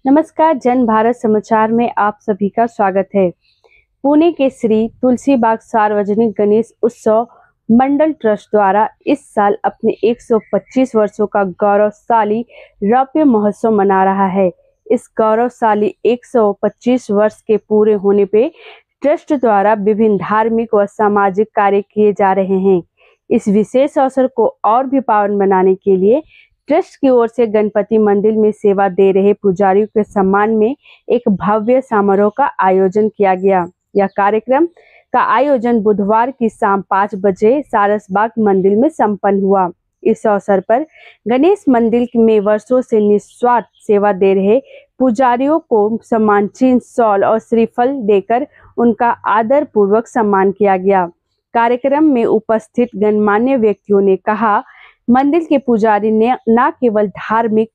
नमस्कार, जन भारत समाचार में आप सभी का स्वागत है। पुणे के श्री तुलसीबाग सार्वजनिक गणेश उत्सव मंडल ट्रस्ट द्वारा इस साल अपने 125 वर्षों का गौरवशाली रौप्य महोत्सव मना रहा है। इस गौरवशाली 125 वर्ष के पूरे होने पे ट्रस्ट द्वारा विभिन्न धार्मिक व सामाजिक कार्य किए जा रहे हैं। इस विशेष अवसर को और भी पावन बनाने के लिए ट्रस्ट की ओर से गणपति मंदिर में सेवा दे रहे पुजारियों के सम्मान में एक भव्य समारोह का आयोजन किया गया। यह कार्यक्रम का आयोजन बुधवार की शाम 5 बजे सारसबाग मंदिर में संपन्न हुआ। इस अवसर पर गणेश मंदिर में वर्षों से निस्वार्थ सेवा दे रहे पुजारियों को सम्मान चिन्ह, शॉल और श्रीफल देकर उनका आदर पूर्वक सम्मान किया गया। कार्यक्रम में उपस्थित गणमान्य व्यक्तियों ने कहा, मंदिर के पुजारी ने न केवल धार्मिक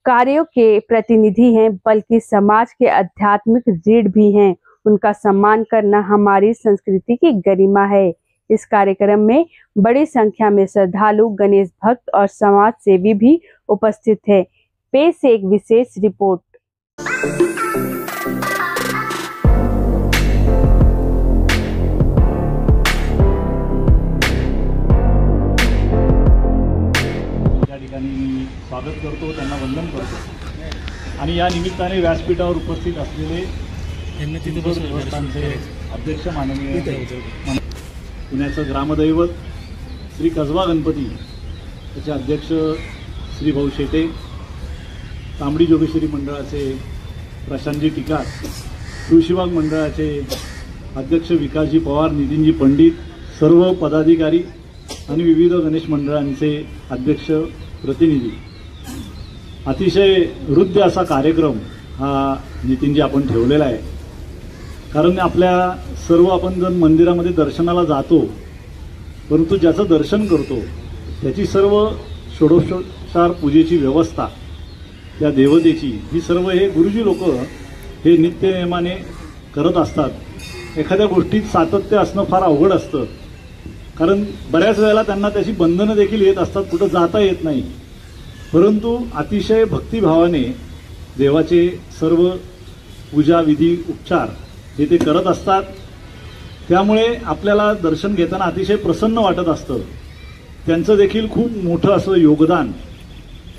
कार्यों के प्रतिनिधि हैं बल्कि समाज के आध्यात्मिक रीढ़ भी हैं। उनका सम्मान करना हमारी संस्कृति की गरिमा है। इस कार्यक्रम में बड़ी संख्या में श्रद्धालु, गणेश भक्त और समाज सेवी भी उपस्थित थे। पेश एक विशेष रिपोर्ट। स्वागत करतो, त्यांना वंदन करतो आणि या निमित्ताने व्यासपीठावर उपस्थित असलेले देवस्थानचे अध्यक्ष माननीय पुण्याचं ग्रामदैवत श्री कसबा गणपती त्याचे अध्यक्ष श्री भाऊ शेटे, तांबडी जोगेश्वरी मंडळाचे प्रशांतजी टिकार, तुळशीबाग मंडळाचे अध्यक्ष विकासजी पवार, नितीनजी पंडित, सर्व पदाधिकारी आणि विविध गणेश मंडळांचे अध्यक्ष प्रतिनिधी, अतिशय हृद्य असा कार्यक्रम हा नितीनजी आपण ठेवलेला आहे। कारण आपल्या सर्व आपण जर मंदिरामध्ये दर्शनाला जातो, परंतु ज्याचं दर्शन करतो त्याची सर्व षोडशोपचार पूजेची व्यवस्था, त्या देवतेची ही सर्व हे गुरुजी लोक हे नित्यनेमाने करत असतात। एखाद्या गोष्टीत सातत्य असणं फार अवघड असतं, कारण बऱ्याच वेळेला त्यांना त्याची बंधनं देखील येत असतात, कुठं जाता येत नाही, परंतु अतिशय भक्तिभावाने देवाचे सर्व पूजा विधी उपचार हे ते करत असतात। त्यामुळे आपल्याला दर्शन घेताना अतिशय प्रसन्न वाटत असतं। त्यांचं देखील खूप मोठं असं योगदान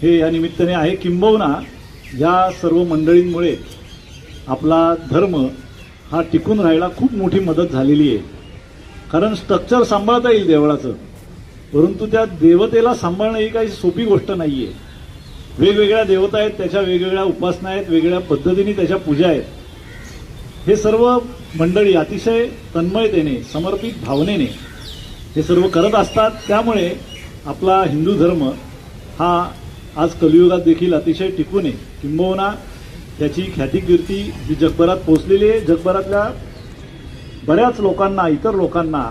हे या निमित्ताने आहे। किंबहुना या सर्व मंडळींमुळे आपला धर्म हा टिकून राहायला खूप मोठी मदत झालेली आहे। कारण स्ट्रक्चर सांभाळता येईल देवळाचं, परंतु त्या देवतेला सांभाळणं ही काही सोपी गोष्ट नाहीये। वेगवेगळ्या देवता आहेत, त्याच्या वेगवेगळ्या उपासना आहेत, वेगवेगळ्या पद्धतीने त्याच्या पूजा आहेत। हे सर्व मंडळी अतिशय तन्मयतेने, समर्पित भावनेने हे सर्व करत असतात। त्यामुळे आपला हिंदू धर्म हा आज कलियुगात देखील अतिशय टिकून आहे। किंबहुना त्याची ख्यातिकीर्ती ही जगभरात पोहोचलेली आहे। जगभरातल्या बऱ्याच लोकांना, इतर लोकांना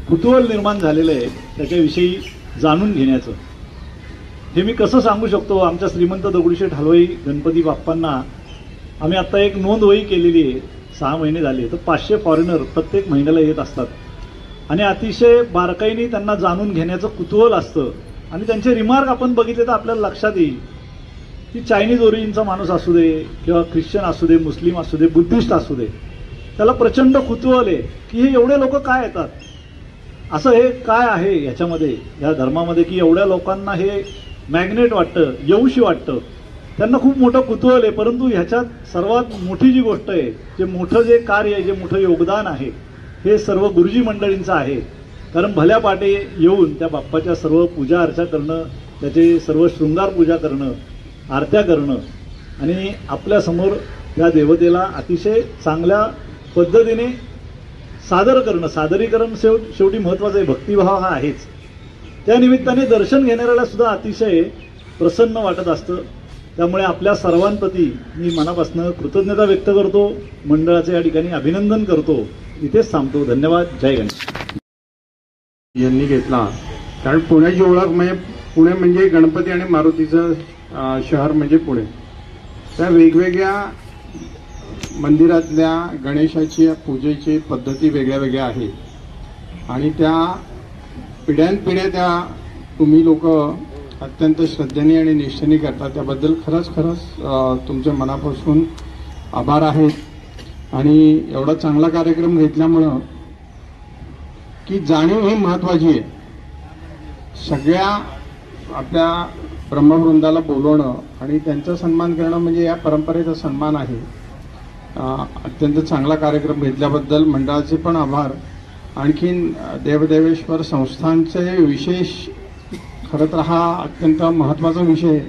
कुतूहल निर्माण झालेलं आहे त्याच्याविषयी जाणून घेण्याचं। हे मी कसं सांगू शकतो, आमच्या श्रीमंत दगडूशेठ हलवाई गणपती बाप्पांना आम्ही आता एक नोंदवही केलेली आहे। 6 महिने झाले तर 500 फॉरेनर प्रत्येक महिन्याला येत असतात आणि अतिशय बारकाईने त्यांना जाणून घेण्याचं कुतूहल असतं। आणि त्यांचे रिमार्क आपण बघितले तर आपल्याला लक्षात येईल की चायनीज ओरिजिनचा माणूस असू दे किंवा ख्रिश्चन असू दे, मुस्लिम असू दे, बुद्धिस्ट असू दे, त्याला प्रचंड कुतूहल आहे की हे एवढे लोक काय येतात, असं हे काय आहे याच्यामध्ये, या धर्मामध्ये की एवढ्या लोकांना हे मॅग्नेट वाटतं, येऊशी वाटतं। त्यांना खूप मोठं कुतूहल आहे। परंतु ह्याच्यात सर्वात मोठी जी गोष्ट आहे, जे मोठं जे कार्य आहे, जे मोठं योगदान आहे, हे सर्व गुरुजी मंडळींचं आहे। कारण भल्या पाटे येऊन त्या बाप्पाच्या सर्व पूजा अर्चा करणं, त्याचे सर्व शृंगार पूजा करणं, आरत्या करणं आणि आपल्यासमोर त्या देवतेला अतिशय चांगल्या पद्धतीने सादर करणं, सादरीकरण शेवटी महत्त्वाचं आहे। भक्तिभाव हा आहेच। त्या निमित्ताने दर्शन घेणाऱ्याला सुद्धा अतिशय प्रसन्न वाटत असतं। त्यामुळे आपल्या सर्वांप्रती मी मनापासून कृतज्ञता व्यक्त करतो, मंडळाचे या ठिकाणी अभिनंदन करतो। इथेच थांबतो। धन्यवाद। जय गणेश। यांनी घेतला, कारण पुण्याची ओळख म्हणजे पुणे म्हणजे गणपती आणि मारुतीचं शहर म्हणजे पुणे। त्या वेगवेगळ्या मंदिरातल्या गणेशाची पूजेची पद्धती वेगळ्या वेगळ्या आहेत आणि त्या पिढ्यानपिढ्या त्या तुम्ही लोक अत्यंत श्रद्धेने आणि निष्ठेने करता त्याबद्दल खरंच तुमच्या मनापासून आभार आहेत। आणि एवढा चांगला कार्यक्रम घेतल्यामुळं की जाणीव ही महत्त्वाची आहे। सगळ्या आपल्या ब्रह्मवृंदाला बोलवणं आणि त्यांचा सन्मान करणं म्हणजे या परंपरेचा सन्मान आहे। अत्यंत चांगला कार्यक्रम घेतल्याबद्दल मंडळाचे पण आभार। आणखीन देवदेवेश्वर संस्थांचे विशेष खरं तर हा अत्यंत महत्त्वाचा विषय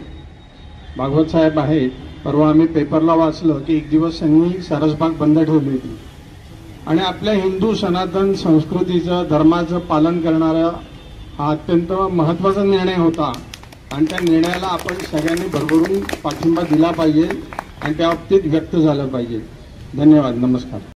भागवत साहेब आहेत। परवा आम्ही पेपरला वाचलं की एक दिवस त्यांनी सरसबाग बंद ठेवली होती आणि आपल्या हिंदू सनातन संस्कृतीचं धर्माचं पालन करणारा हा अत्यंत महत्त्वाचा निर्णय होता आणि त्या निर्णयाला आपण सगळ्यांनी भरभरून पाठिंबा दिला पाहिजे आणि त्या बाबतीत व्यक्त झालं पाहिजे। धन्यवाद, नमस्कार।